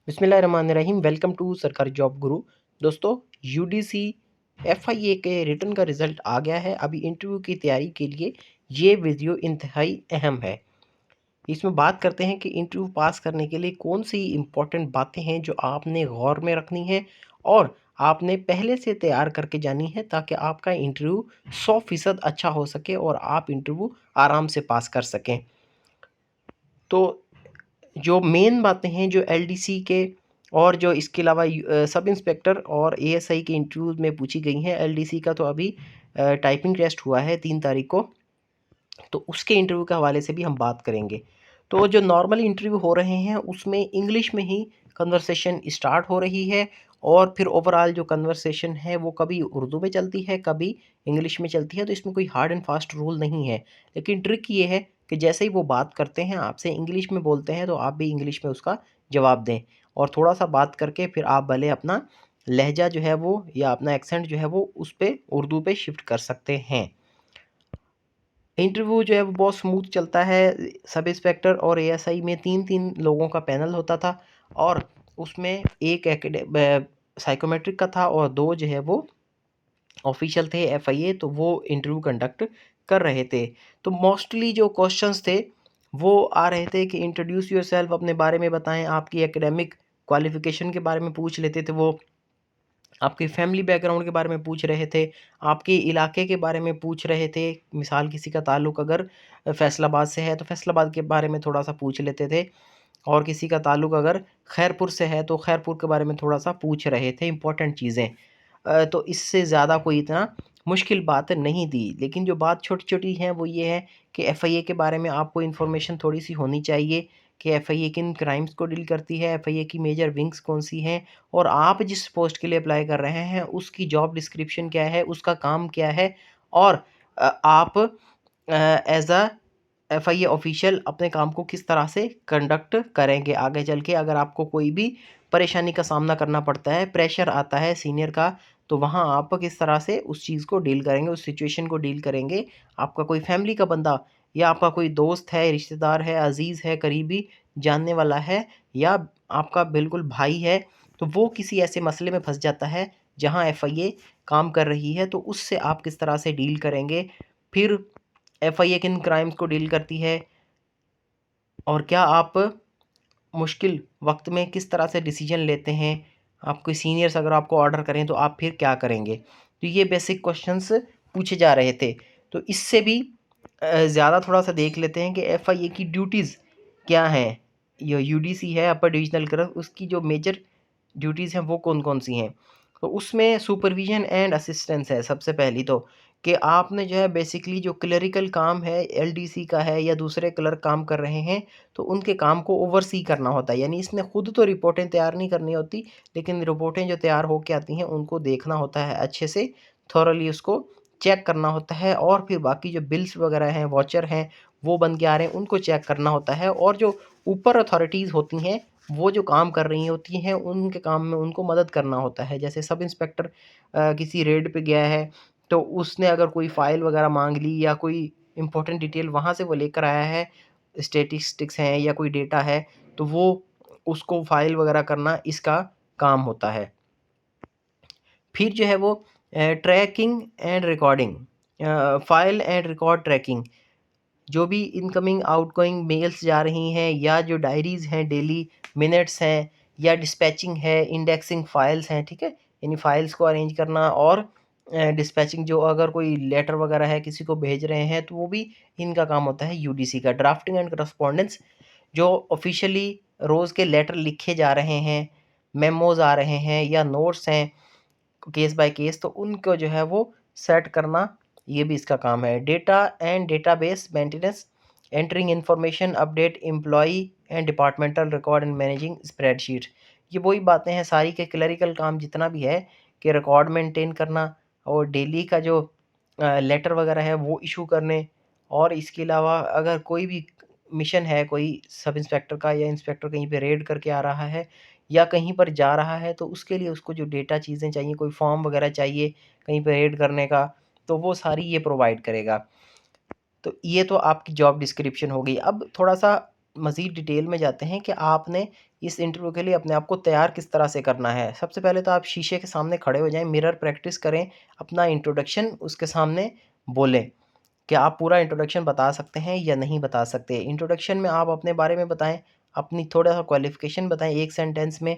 बिस्मिल्लाहिर्रहमानिर्रहीम। Welcome to सरकारी job गुरु। दोस्तों, यूडीसी एफआईए के रिटर्न का रिज़ल्ट आ गया है। अभी इंटरव्यू की तैयारी के लिए ये वीडियो इंतहाई अहम है। इसमें बात करते हैं कि इंटरव्यू पास करने के लिए कौन सी इम्पोर्टेंट बातें हैं जो आपने गौर में रखनी है और आपने पहले से तैयार करके जानी है, ताकि आपका इंटरव्यू 100% अच्छा हो सके और आप इंटरव्यू आराम से पास कर सकें। तो जो मेन बातें हैं जो एलडीसी के और जो इसके अलावा सब इंस्पेक्टर और एएसआई के इंटरव्यूज़ में पूछी गई हैं। एलडीसी का तो अभी टाइपिंग टेस्ट हुआ है 3 तारीख को, तो उसके इंटरव्यू के हवाले से भी हम बात करेंगे। तो जो नॉर्मल इंटरव्यू हो रहे हैं उसमें इंग्लिश में ही कन्वर्सेशन स्टार्ट हो रही है, और फिर ओवरऑल जो कन्वर्सेशन है वो कभी उर्दू में चलती है, कभी इंग्लिश में चलती है। तो इसमें कोई हार्ड एंड फास्ट रूल नहीं है, लेकिन ट्रिक ये है कि जैसे ही वो बात करते हैं आपसे इंग्लिश में बोलते हैं, तो आप भी इंग्लिश में उसका जवाब दें। और थोड़ा सा बात करके फिर आप भले अपना लहजा जो है वो या अपना एक्सेंट जो है वो उस पर उर्दू पे शिफ्ट कर सकते हैं। इंटरव्यू जो है वो बहुत स्मूथ चलता है। सब इंस्पेक्टर और एएसआई में 3-3 लोगों का पैनल होता था, और उसमें एक साइकोमेट्रिक का था और 2 जो है वो ऑफिशियल थे एफआईए, तो वो इंटरव्यू कंडक्ट कर रहे थे। तो मोस्टली जो क्वेश्चंस थे वो आ रहे थे कि इंट्रोड्यूस योरसेल्फ, अपने बारे में बताएं, आपकी एकेडमिक क्वालिफिकेशन के बारे में पूछ लेते थे वो, आपके फैमिली बैकग्राउंड के बारे में पूछ रहे थे, आपके इलाके के बारे में पूछ रहे थे। मिसाल किसी का ताल्लुक़ अगर फैसलाबाद से है तो फैसलाबाद के बारे में थोड़ा-सा पूछ लेते थे, और किसी का ताल्लुक़ अगर खैरपुर से है तो खैरपुर के बारे में थोड़ा-सा पूछ रहे थे इंपॉर्टेंट चीज़ें। तो इससे ज़्यादा कोई इतना मुश्किल बात नहीं थी। लेकिन जो बात छोटी-छोटी है वो ये है कि एफआईए के बारे में आपको इन्फॉर्मेशन थोड़ी-सी होनी चाहिए कि एफआईए किन क्राइम्स को डील करती है, एफआईए की मेजर विंग्स कौन-सी हैं, और आप जिस पोस्ट के लिए अप्लाई कर रहे हैं उसकी जॉब डिस्क्रिप्शन क्या है, उसका काम क्या है, और आप एज़ अ एफआईए ऑफिशियल अपने काम को किस तरह से कंडक्ट करेंगे आगे चल के। अगर आपको कोई भी परेशानी का सामना करना पड़ता है, प्रेशर आता है सीनियर का, तो वहाँ आप किस तरह से उस चीज़ को डील करेंगे, उस सिचुएशन को डील करेंगे। आपका कोई फैमिली का बंदा या आपका कोई दोस्त है, रिश्तेदार है, अज़ीज़ है, करीबी जानने वाला है, या आपका बिल्कुल भाई है, तो वो किसी ऐसे मसले में फँस जाता है जहाँ एफआईए काम कर रही है, तो उससे आप किस तरह से डील करेंगे। फिर एफआईए किन क्राइम्स को डील करती है, और क्या आप मुश्किल वक़्त में किस तरह से डिसीजन लेते हैं। आपके सीनियर्स अगर आपको ऑर्डर करें तो आप फिर क्या करेंगे। तो ये बेसिक क्वेश्चंस पूछे जा रहे थे। तो इससे भी ज़्यादा थोड़ा-सा देख लेते हैं कि एफआईए की ड्यूटीज़ क्या हैं। ये यूडीसी है, अपर डिविज़नल क्लर्क, उसकी जो मेजर ड्यूटीज़ हैं वो कौन-कौन सी हैं। तो उसमें सुपरविज़न एंड असिस्टेंस है सबसे पहली तो, कि आपने जो है बेसिकली जो क्लरिकल काम है एलडीसी का है या दूसरे क्लर्क काम कर रहे हैं, तो उनके काम को ओवरसी करना होता है। यानी इसने खुद तो रिपोर्टें तैयार नहीं करनी होती, लेकिन रिपोर्टें जो तैयार होके आती हैं उनको देखना होता है अच्छे से, थॉरली उसको चेक करना होता है, और फिर बाकी जो बिल्स वगैरह हैं, वाचर हैं, वो बन के आ रहे हैं, उनको चेक करना होता है। और जो ऊपर अथॉरिटीज़ होती हैं वो जो काम कर रही होती हैं उनके काम में उनको मदद करना होता है। जैसे सब इंस्पेक्टर किसी रेड पे गया है, तो उसने अगर कोई फ़ाइल वगैरह माँग ली या कोई इम्पोर्टेंट डिटेल वहाँ से वो लेकर आया है, स्टैटिस्टिक्स हैं या कोई डेटा है, तो वो उसको फ़ाइल वगैरह करना इसका काम होता है। फिर जो है वो tracking and recording, file and record tracking, जो भी इनकमिंग आउटगोइंग मेल्स जा रही हैं या जो डायरीज़ हैं, डेली मिनट्स हैं, या डिस्पैचिंग है, इंडेक्सिंग फ़ाइल्स हैं, ठीक है? यानी फ़ाइल्स को अरेंज करना, और डिस्पैचिंग, जो अगर कोई लेटर वगैरह है किसी को भेज रहे हैं तो वो भी इनका काम होता है यूडीसी का। ड्राफ्टिंग एंड करस्पॉन्डेंस, जो ऑफ़िशियली रोज़ के लेटर लिखे जा रहे हैं, मेमोज़ आ रहे हैं या नोट्स हैं केस बाय केस, तो उनको जो है वो सेट करना, ये भी इसका काम है। Data and database maintenance, entering information, update employee and departmental record and managing spreadsheet. ये वही बातें हैं सारी के क्लरिकल काम जितना भी है, कि रिकॉर्ड मेंटेन करना, और डेली का जो लेटर वगैरह है वो इशू करने। और इसके अलावा अगर कोई भी मिशन है, कोई सब इंस्पेक्टर का या इंस्पेक्टर कहीं पे रेड करके आ रहा है या कहीं पर जा रहा है, तो उसके लिए उसको जो डेटा चीज़ें चाहिए, कोई फॉर्म वगैरह चाहिए कहीं पे रेड करने का, तो वो सारी ये प्रोवाइड करेगा। तो ये तो आपकी जॉब डिस्क्रिप्शन हो गई। अब थोड़ा-सा मज़ीद डिटेल में जाते हैं कि आपने इस इंटरव्यू के लिए अपने आप को तैयार किस तरह से करना है। सबसे पहले तो आप शीशे के सामने खड़े हो जाएँ, मिरर प्रैक्टिस करें, अपना इंट्रोडक्शन उसके सामने बोलें। क्या आप पूरा इंट्रोडक्शन बता सकते हैं या नहीं बता सकते? इंट्रोडक्शन में आप अपने बारे में बताएँ, अपनी थोड़ा-सा क्वालिफ़िकेशन बताएँ 1 सेंटेंस में,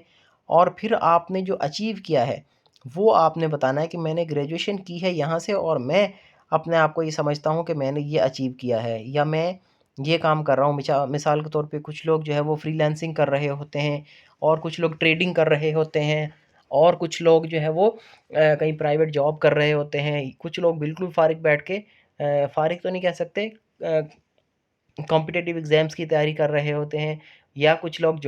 और फिर आपने जो अचीव किया है, वो आपने बताना है कि मैंने ग्रेजुएशन की है यहाँ से और मैं अपने आप को ये समझता हूँ कि मैंने ये अचीव किया है, या मैं ये काम कर रहा हूँ। मिसाल के तौर पे कुछ लोग जो है वो फ्रीलांसिंग कर रहे होते हैं, और कुछ लोग ट्रेडिंग कर रहे होते हैं, और कुछ लोग जो है वो कहीं प्राइवेट जॉब कर रहे होते हैं। कुछ लोग बिल्कुल फ़ारिग बैठ के फ़ारिग तो नहीं कह सकते, कॉम्पिटिटिव एग्ज़ाम्स की तैयारी कर रहे होते हैं, या कुछ लोग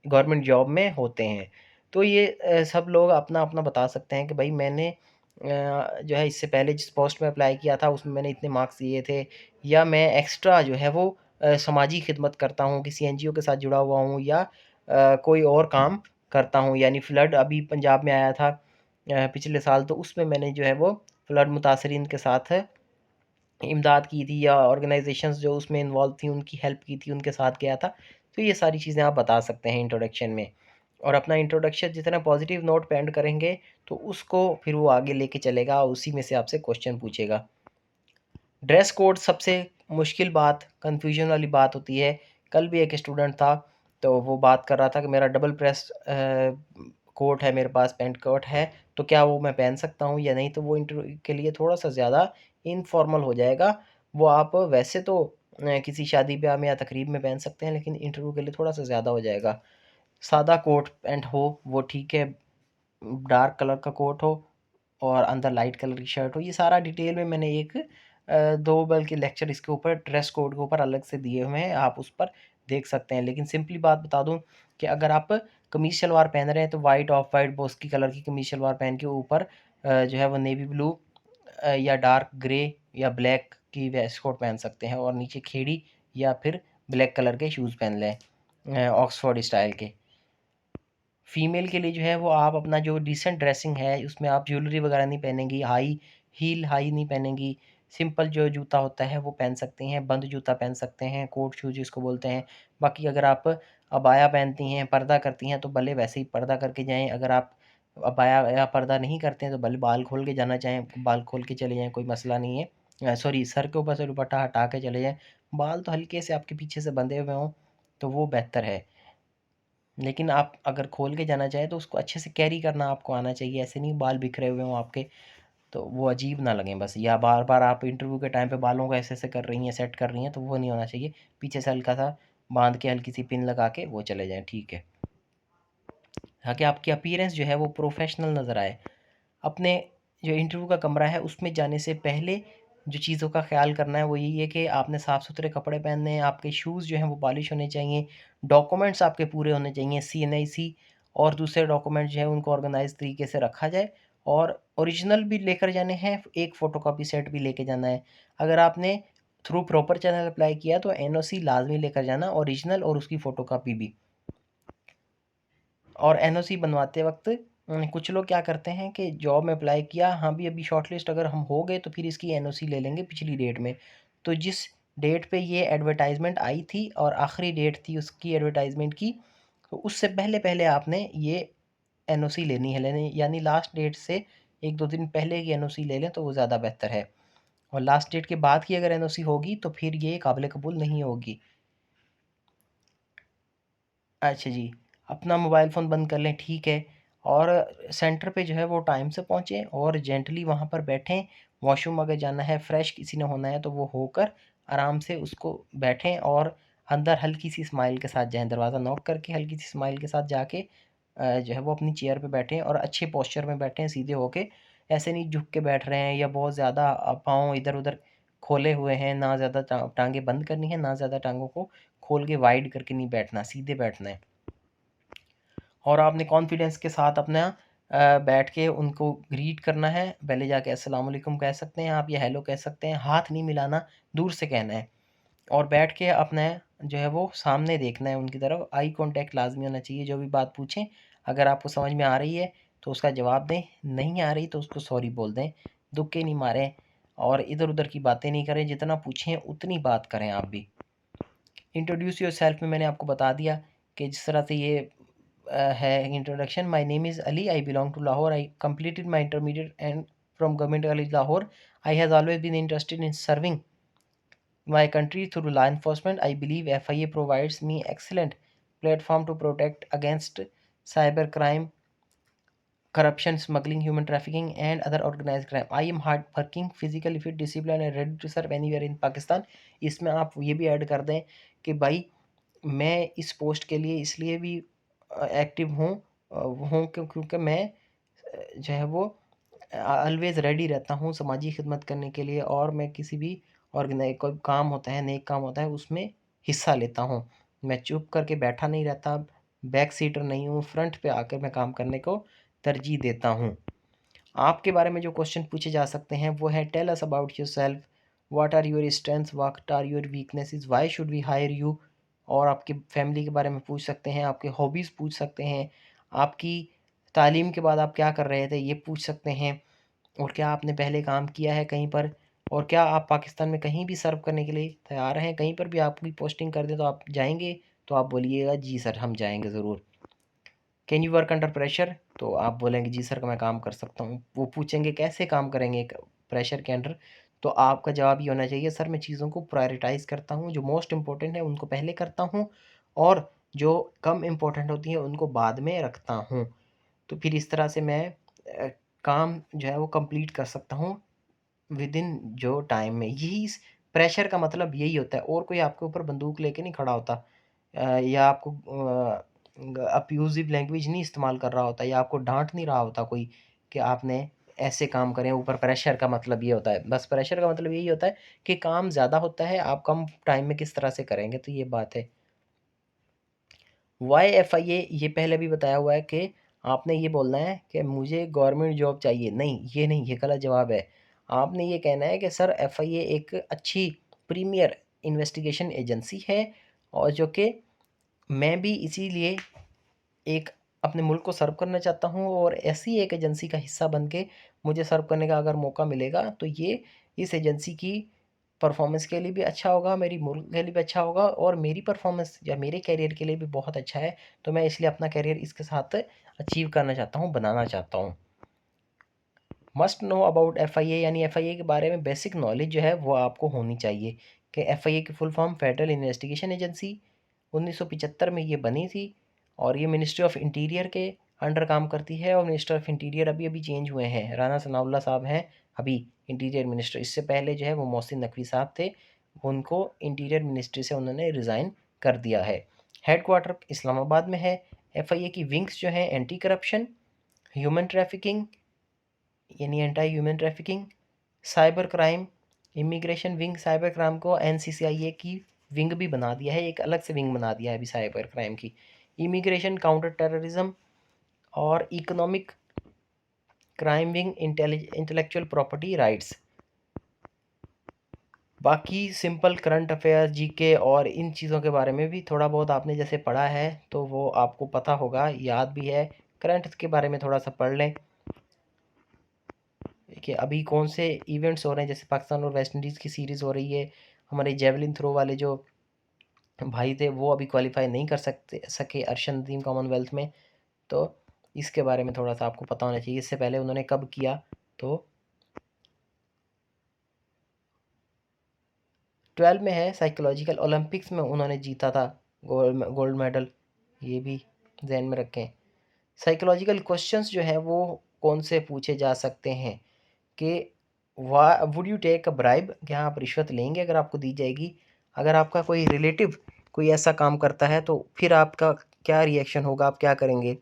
गवर्नमेंट जॉब में होते हैं। तो ये सब लोग अपना-अपना बता सकते हैं कि भई मैंने जो है इससे पहले जिस पोस्ट में अप्लाई किया था उसमें मैंने इतने मार्क्स दिए थे, या मैं एक्स्ट्रा जो है वो समाजी खिदमत करता हूँ, किसी एनजीओ के साथ जुड़ा हुआ हूँ, या कोई और काम करता हूँ। यानी फ्लड अभी पंजाब में आया था पिछले साल, तो उसमें मैंने जो है वो फ्लड मुतासरीन के साथ इमदाद की थी, या ऑर्गेनाइज़ेशंस जो उसमें इन्वॉल्व थी उनकी हेल्प की थी, उनके साथ गया था। तो ये सारी चीज़ें आप बता सकते हैं इंट्रोडक्शन में। और अपना इंट्रोडक्शन जितना पॉजिटिव नोट पे एंड करेंगे, तो उसको फिर वो आगे लेके चलेगा, उसी में से आपसे क्वेश्चन पूछेगा। ड्रेस कोड सबसे मुश्किल बात, कन्फ्यूजन वाली बात होती है। कल भी एक स्टूडेंट था, तो वो बात कर रहा था कि मेरा डबल प्रेस कोट है, मेरे पास पैंट कोट है, तो क्या वो मैं पहन सकता हूँ या नहीं? तो वो इंटरव्यू के लिए थोड़ा-सा ज़्यादा इनफॉर्मल हो जाएगा। वो आप वैसे तो किसी शादी ब्याह में या तकरीब में पहन सकते हैं, लेकिन इंटरव्यू के लिए थोड़ा-सा ज़्यादा हो जाएगा। सादा कोट पैंट हो वो ठीक है, डार्क कलर का कोट हो और अंदर लाइट कलर की शर्ट हो। ये सारा डिटेल में मैंने एक 2 बल्कि लेक्चर इसके ऊपर ड्रेस कोड के ऊपर अलग से दिए हुए हैं, आप उस पर देख सकते हैं। लेकिन सिंपली बात बता दूँ कि अगर आप कमीज़ शलवार पहन रहे हैं तो white, of white, Boski colour की कमीज़ शलवार पहन के ऊपर जो है वो नेवी ब्लू या डार्क ग्रे या ब्लैक की वेस्ट कोट पहन सकते हैं, और नीचे खेड़ी या फिर ब्लैक कलर के शूज़ पहन लें ऑक्सफोर्ड स्टाइल के। फीमेल के लिए जो है वो आप अपना जो डिसेंट ड्रेसिंग है उसमें आप ज्वेलरी वगैरह नहीं पहनेंगी, हाई नहीं पहनेंगी, सिंपल जो जूता होता है वो पहन सकती हैं, बंद जूता पहन सकते हैं, कोट शूज़ जिसको बोलते हैं। बाकी अगर आप अबाया पहनती हैं, पर्दा करती हैं, तो भले वैसे ही पर्दा करके जाएँ। अगर आप अबाया या पर्दा नहीं करते हैं तो भले बाल खोल के जाना चाहें, बाल खोल के चले जाएँ, कोई मसला नहीं है। सॉरी, सर के ऊपर से दुपट्टा हटा के चले जाएँ। बाल तो हल्के से आपके पीछे से बंधे हुए हों तो वो बेहतर है। लेकिन आप अगर खोल के जाना चाहें तो उसको अच्छे से कैरी करना आपको आना चाहिए, ऐसे नहीं बाल बिखरे हुए हों आपके, तो वो अजीब ना लगें बस। या बार-बार आप इंटरव्यू के टाइम पे बालों को ऐसे-ऐसे कर रही हैं, सेट कर रही हैं, तो वो नहीं होना चाहिए। पीछे से हल्का-सा बाँध के हल्की-सी पिन लगा के वो चले जाएँ, ठीक है। ताकि आपकी अपीयरेंस जो है वो प्रोफ़ेशनल नज़र आए। अपने जो इंटरव्यू का कमरा है उसमें जाने से पहले जो चीज़ों का ख़्याल करना है वो यही है कि आपने साफ़-सुथरे कपड़े पहनने हैं, आपके शूज़ जो हैं वो पॉलिश होने चाहिए, डॉक्यूमेंट्स आपके पूरे होने चाहिए, सीएनआईसी और दूसरे डॉक्यूमेंट जो हैं उनको ऑर्गेनाइज़ तरीके से रखा जाए, और ओरिजिनल भी लेकर जाने हैं, एक फ़ोटोकॉपी सेट भी लेके जाना है। अगर आपने थ्रू प्रॉपर चैनल अप्लाई किया तो एनओसी लाज़मी लेकर जाना, ओरिजिनल और उसकी फ़ोटोकॉपी भी। और एनओसी बनवाते वक़्त कुछ लोग क्या करते हैं कि जॉब में अप्लाई किया, हाँ भी अभी शॉर्टलिस्ट अगर हम हो गए तो फिर इसकी एनओसी ले लेंगे पिछली डेट में। तो जिस डेट पे ये एडवर्टाइज़मेंट आई थी और आखिरी डेट थी उसकी एडवर्टाइज़मेंट की, तो उससे पहले-पहले आपने ये एनओसी लेनी यानी लास्ट डेट से 1-2 दिन पहले की एनओसी ले लें तो वो ज़्यादा बेहतर है। और लास्ट डेट के बाद की अगर एनओसी होगी तो फिर ये काबिल कबूल नहीं होगी। अच्छा जी, अपना मोबाइल फ़ोन बंद कर लें, ठीक है। और सेंटर पे जो है वो टाइम से पहुँचे और जेंटली वहाँ पर बैठें। वॉशरूम अगर जाना है, फ्रेश किसी ने होना है तो वो होकर आराम से उसको बैठें, और अंदर हल्की-सी स्माइल के साथ जाएँ। दरवाज़ा नॉक करके हल्की-सी स्माइल के साथ जाके जो है वो अपनी चेयर पे बैठें, और अच्छे पोस्चर में बैठें सीधे होके। ऐसे नहीं झुक के बैठ रहे हैं या बहुत ज़्यादा पाँव इधर-उधर खोले हुए हैं, ना ज़्यादा टाँगें बंद करनी है, ना ज़्यादा टाँगों को खोल के वाइड करके नहीं बैठना, सीधे बैठना है। और आपने कॉन्फिडेंस के साथ अपना बैठ के उनको ग्रीट करना है। पहले जाके अस्सलाम वालेकुम कह सकते हैं आप, या हेलो कह सकते हैं, हाथ नहीं मिलाना, दूर से कहना है। और बैठ के अपना जो है वो सामने देखना है उनकी तरफ, आई कॉन्टैक्ट लाज़मी होना चाहिए। जो भी बात पूछें, अगर आपको समझ में आ रही है तो उसका जवाब दें, नहीं आ रही तो उसको सॉरी बोल दें। दुक्के नहीं मारें और इधर-उधर की बातें नहीं करें, जितना पूछें उतनी बात करें आप भी। इंट्रोड्यूस योर सेल्फ में मैंने आपको बता दिया कि जिस तरह से ये है introduction. My name is Ali, I belong to Lahore, I completed my intermediate and from government college Lahore. I has always been interested in serving my country through law enforcement. I believe FIA provides me excellent platform to protect against cyber crime, corruption, smuggling, human trafficking, and other organized crime. I am hard working, physically fit, disciplined, and ready to serve anywhere in Pakistan. इसमें आप ये भी add कर दें कि भाई मैं इस पोस्ट के लिए इसलिए भी एक्टिव क्योंकि मैं जो है वो ऑलवेज़ रेडी रहता हूँ समाजी खिदमत करने के लिए, और मैं किसी भी ऑर्गेनाइज कोई काम होता है, नेक काम होता है, उसमें हिस्सा लेता हूँ। मैं चुप करके बैठा नहीं रहता, बैक सीटर नहीं हूँ, फ्रंट पे आकर मैं काम करने को तरजीह देता हूँ। आपके बारे में जो क्वेश्चन पूछे जा सकते हैं वो है tell us about yourself, what are your strengths, what are your weaknesses, why should we hire you. और आपकी फैमिली के बारे में पूछ सकते हैं, आपके हॉबीज़ पूछ सकते हैं, आपकी तालीम के बाद आप क्या कर रहे थे ये पूछ सकते हैं, और क्या आपने पहले काम किया है कहीं पर, और क्या आप पाकिस्तान में कहीं भी सर्व करने के लिए तैयार हैं, कहीं पर भी आपकी पोस्टिंग कर दें तो आप जाएंगे, तो आप बोलिएगा जी सर हम जाएंगे ज़रूर। Can you work under pressure, तो आप बोलेंगे जी सर मैं काम कर सकता हूँ। वो पूछेंगे कैसे काम करेंगे प्रेशर के अंडर, तो आपका जवाब ये होना चाहिए सर मैं चीज़ों को प्रायोरिटाइज़ करता हूँ, जो मोस्ट इम्पोर्टेंट है उनको पहले करता हूँ, और जो कम इम्पोर्टेंट होती हैं उनको बाद में रखता हूँ। तो फिर इस तरह से मैं काम जो है वो कंप्लीट कर सकता हूँ विद इन जो टाइम में। यही प्रेशर का मतलब यही होता है, और कोई आपके ऊपर बंदूक लेके नहीं खड़ा होता, या आपको अब्यूज़िव लैंग्वेज नहीं इस्तेमाल कर रहा होता, या आपको डांट नहीं रहा होता कोई कि आपने ऐसे काम करें। ऊपर प्रेशर का मतलब ये होता है, बस प्रेशर का मतलब यही होता है कि काम ज़्यादा होता है, आप कम टाइम में किस तरह से करेंगे, तो ये बात है। वाई एफ आई ए, ये पहले भी बताया हुआ है कि आपने ये बोलना है कि मुझे गवर्नमेंट जॉब चाहिए, नहीं ये नहीं, ये गलत जवाब है। आपने ये कहना है कि सर एफ आई ए एक अच्छी प्रीमियर इन्वेस्टिगेशन एजेंसी है, और जो कि मैं भी इसीलिए एक अपने मुल्क को सर्व करना चाहता हूँ, और ऐसी एक एजेंसी का हिस्सा बन के मुझे सर्व करने का अगर मौका मिलेगा तो ये इस एजेंसी की परफॉर्मेंस के लिए भी अच्छा होगा, मेरी मुल्क के लिए भी अच्छा होगा, और मेरी परफॉर्मेंस या मेरे कैरियर के लिए भी बहुत अच्छा है। तो मैं इसलिए अपना कैरियर इसके साथ अचीव करना चाहता हूँ, बनाना चाहता हूँ। Must know about F I A, यानी एफ आई ए के बारे में बेसिक नॉलेज जो है वो आपको होनी चाहिए कि एफ आई ए की full form federal investigation agency 1975 में ये बनी थी, और ये मिनिस्ट्री ऑफ इंटीरियर के अंडर काम करती है, और मिनिस्टर ऑफ इंटीरियर अभी अभी चेंज हुए हैं, राना सनाउल्लाह साहब हैं अभी इंटीरियर मिनिस्टर। इससे पहले जो है वो मोहसिन नकवी साहब थे, उनको इंटीरियर मिनिस्ट्री से उन्होंने रिज़ाइन कर दिया है। हेड क्वार्टर इस्लामाबाद में है। एफ आई ए की विंग्स जो हैं एंटी करप्शन, ह्यूमन ट्रैफिकिंग यानी anti human trafficking, cyber crime, immigration wing, cyber crime को एनसीसीआईए की विंग भी बना दिया है, एक अलग से विंग बना दिया है अभी साइबर क्राइम की, इमिग्रेशन, काउंटर टेररिज्म, और economic crime wing, intellectual property rights. बाकी सिंपल करंट अफेयर्स, जीके और इन चीज़ों के बारे में भी थोड़ा बहुत आपने जैसे पढ़ा है तो वो आपको पता होगा, याद भी है। करंट के बारे में थोड़ा सा पढ़ लें कि अभी कौन से इवेंट्स हो रहे हैं, जैसे पाकिस्तान और वेस्ट इंडीज़ की सीरीज़ हो रही है, हमारे जेवलिन थ्रो वाले जो भाई थे वो अभी क्वालिफाई नहीं कर सके अर्शन नदीम कॉमनवेल्थ में, तो इसके बारे में थोड़ा सा आपको पता होना चाहिए, इससे पहले उन्होंने कब किया। तो 12 में है साइकोलॉजिकल, ओलंपिक्स में उन्होंने जीता था गोल्ड मेडल, ये भी ध्यान में रखें। साइकोलॉजिकल क्वेश्चंस जो है वो कौन से पूछे जा सकते हैं कि वाह would you take a bribe, क्या आप रिश्वत लेंगे अगर आपको दी जाएगी, अगर आपका कोई रिलेटिव कोई ऐसा काम करता है तो फिर आपका क्या रिएक्शन होगा, आप क्या करेंगे,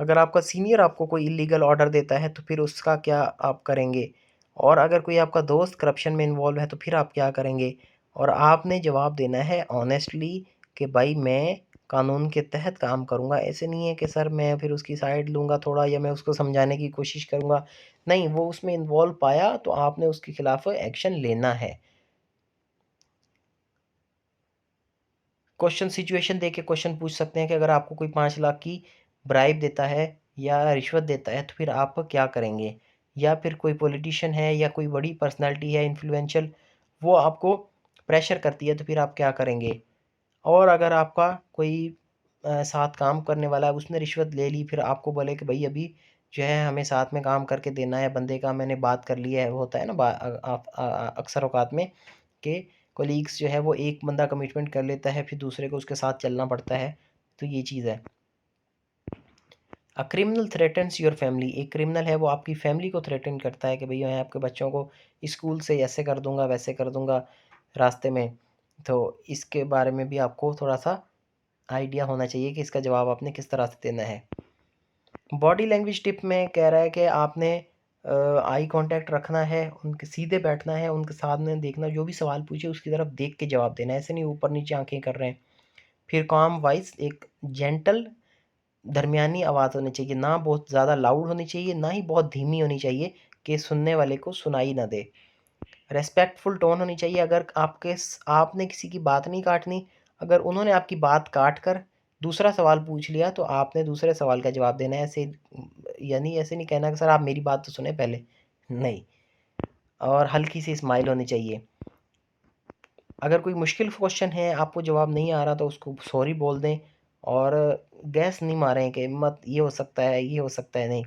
अगर आपका सीनियर आपको कोई इलीगल ऑर्डर देता है तो फिर उसका क्या आप करेंगे, और अगर कोई आपका दोस्त करप्शन में इन्वॉल्व है तो फिर आप क्या करेंगे। और आपने जवाब देना है ऑनेस्टली कि भाई मैं कानून के तहत काम करूँगा, ऐसे नहीं है कि सर मैं फिर उसकी साइड लूँगा थोड़ा, या मैं उसको समझाने की कोशिश करूँगा, नहीं, वो उसमें इन्वॉल्व पाया तो आपने उसके खिलाफ एक्शन लेना है। क्वेश्चन सिचुएशन दे के क्वेश्चन पूछ सकते हैं कि अगर आपको कोई 5 लाख की ब्राइब देता है या रिश्वत देता है तो फिर आप क्या करेंगे, या फिर कोई पॉलिटिशियन है या कोई बड़ी पर्सनालिटी है इन्फ्लुएंशियल, वो आपको प्रेशर करती है तो फिर आप क्या करेंगे। और अगर आपका कोई साथ काम करने वाला है, उसने रिश्वत ले ली, फिर आपको बोले कि भाई अभी जो है हमें साथ में काम करके देना है, बंदे का मैंने बात कर लिया है, वो होता है ना अक्सर औकात में कि कोलीग्स जो है वो एक बंदा कमिटमेंट कर लेता है, फिर दूसरे को उसके साथ चलना पड़ता है। तो ये चीज़ है। A criminal threatens your family, एक क्रिमिनल है वो आपकी फैमिली को थ्रेटन करता है कि भई मैं आपके बच्चों को स्कूल से ऐसे कर दूँगा, वैसे कर दूँगा रास्ते में। तो इसके बारे में भी आपको थोड़ा-सा आइडिया होना चाहिए कि इसका जवाब आपने किस तरह से देना है। बॉडी लैंग्वेज टिप में कह रहा है कि आपने आई कांटेक्ट रखना है, उनके सीधे बैठना है, उनके सामने देखना, जो भी सवाल पूछे उसकी तरफ देख के जवाब देना है, ऐसे नहीं ऊपर-नीचे आँखें कर रहे हैं। फिर काम वॉइस, एक जेंटल दरमियानी आवाज़ होनी चाहिए, ना बहुत ज़्यादा लाउड होनी चाहिए, ना ही बहुत धीमी होनी चाहिए कि सुनने वाले को सुनाई ना दे। रिस्पेक्टफुल टोन होनी चाहिए, अगर आपने किसी की बात नहीं काटनी, अगर उन्होंने आपकी बात काट कर दूसरा सवाल पूछ लिया तो आपने दूसरे सवाल का जवाब देना है। ऐसे यानी ऐसे नहीं कहना कि सर आप मेरी बात तो सुने पहले, नहीं। और हल्की सी स्माइल होनी चाहिए। अगर कोई मुश्किल क्वेश्चन है, आपको जवाब नहीं आ रहा तो उसको सॉरी बोल दें और गैस नहीं मारें कि मत ये हो सकता है, ये हो सकता है, नहीं।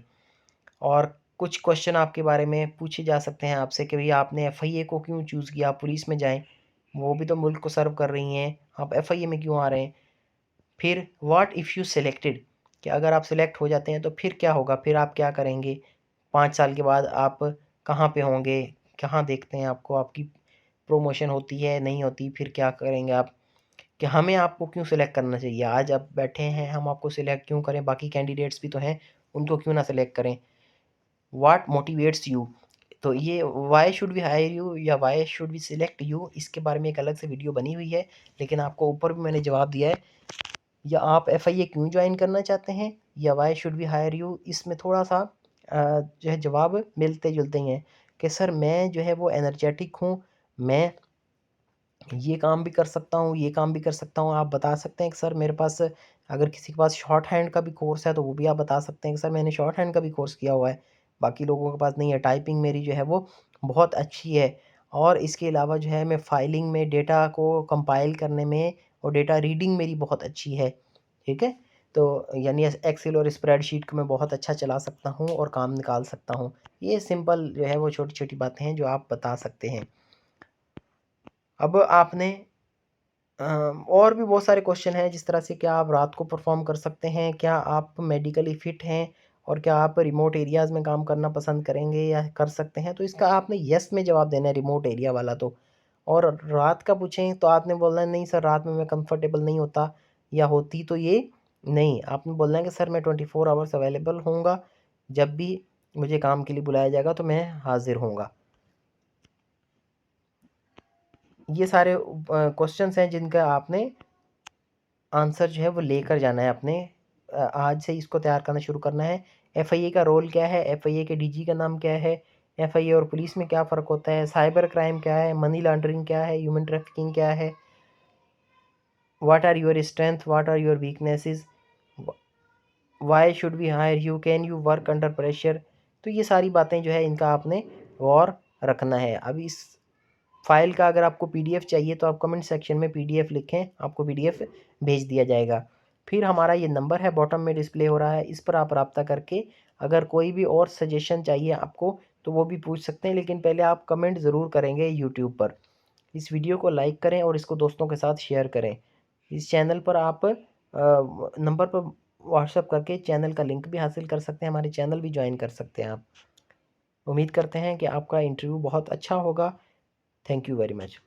और कुछ क्वेश्चन आपके बारे में पूछे जा सकते हैं आपसे कि भैया आपने एफआईए को क्यों चूज़ किया, आप पुलिस में जाएँ, वो भी तो मुल्क को सर्व कर रही हैं, आप एफआईए में क्यों आ रहे हैं? फिर व्हाट इफ़ यू सिलेक्टेड, कि अगर आप सिलेक्ट हो जाते हैं तो फिर क्या होगा, फिर आप क्या करेंगे? 5 साल के बाद आप कहाँ पे होंगे? कहाँ देखते हैं आपको? आपकी प्रमोशन होती है, नहीं होती, फिर क्या करेंगे आप? कि हमें आपको क्यों सिलेक्ट करना चाहिए? आज आप बैठे हैं, हम आपको सिलेक्ट क्यों करें? बाकी कैंडिडेट्स भी तो हैं, उनको क्यों ना सिलेक्ट करें? व्हाट मोटिवेट्स यू, तो ये why should we hire you या why should we select you, इसके बारे में एक अलग से वीडियो बनी हुई है, लेकिन आपको ऊपर भी मैंने जवाब दिया है। या आप एफआईए क्यों ज्वाइन करना चाहते हैं या why should we hire you, इसमें थोड़ा-सा जो है जवाब मिलते-जुलते ही हैं कि सर मैं जो है वो एनर्जेटिक हूँ, मैं ये काम भी कर सकता हूँ, ये काम भी कर सकता हूँ। आप बता सकते हैं कि सर मेरे पास, अगर किसी के पास शॉर्ट हैंड का भी कोर्स है तो वो भी आप बता सकते हैं कि सर मैंने शॉर्ट हैंड का भी कोर्स किया हुआ है, बाकी लोगों के पास नहीं है। टाइपिंग मेरी जो है वो बहुत अच्छी है और इसके अलावा जो है मैं फाइलिंग में, डेटा को कंपाइल करने में और डेटा रीडिंग मेरी बहुत अच्छी है, ठीक है? तो यानी एक्सेल और स्प्रेडशीट को मैं बहुत अच्छा चला सकता हूँ और काम निकाल सकता हूँ। ये सिंपल जो है वो छोटी-छोटी बातें हैं जो आप बता सकते हैं। अब आपने और भी बहुत सारे क्वेश्चन हैं, जिस तरह से क्या आप रात को परफॉर्म कर सकते हैं, क्या आप मेडिकली फिट हैं और क्या आप रिमोट एरियाज़ में काम करना पसंद करेंगे या कर सकते हैं, तो इसका आपने यस में जवाब देना है, रिमोट एरिया वाला तो। और रात का पूछें तो आपने बोलना है नहीं सर रात में मैं कंफर्टेबल नहीं होता या होती, तो ये नहीं, आपने बोलना है कि सर मैं 24 आवर्स अवेलेबल होऊंगा, जब भी मुझे काम के लिए बुलाया जाएगा तो मैं हाजिर होऊंगा। ये सारे क्वेश्चंस हैं जिनका आपने आंसर जो है वो लेकर जाना है अपने, आज से इसको तैयार करना शुरू करना है। एफआईए का रोल क्या है, एफआईए के डीजी का नाम क्या है, एफआईए और पुलिस में क्या फ़र्क होता है, साइबर क्राइम क्या है, मनी लॉन्ड्रिंग क्या है, ह्यूमन ट्रैफिकिंग क्या है, what are your strength, what are your weaknesses, why should we hire you, can you work under pressure. तो ये सारी बातें जो है इनका आपने गौर रखना है। अब इस फाइल का अगर आपको पीडीएफ चाहिए तो आप कमेंट सेक्शन में पीडीएफ लिखें, आपको पीडीएफ भेज दिया जाएगा। फिर हमारा ये नंबर है बॉटम में डिस्प्ले हो रहा है, इस पर आप रब्ता करके अगर कोई भी और सजेशन चाहिए आपको तो वो भी पूछ सकते हैं, लेकिन पहले आप कमेंट ज़रूर करेंगे यूट्यूब पर। इस वीडियो को लाइक करें और इसको दोस्तों के साथ शेयर करें। इस चैनल पर आप नंबर पर व्हाट्सअप करके चैनल का लिंक भी हासिल कर सकते हैं, हमारे चैनल भी ज्वाइन कर सकते हैं आप। उम्मीद करते हैं कि आपका इंटरव्यू बहुत अच्छा होगा। Thank you very much.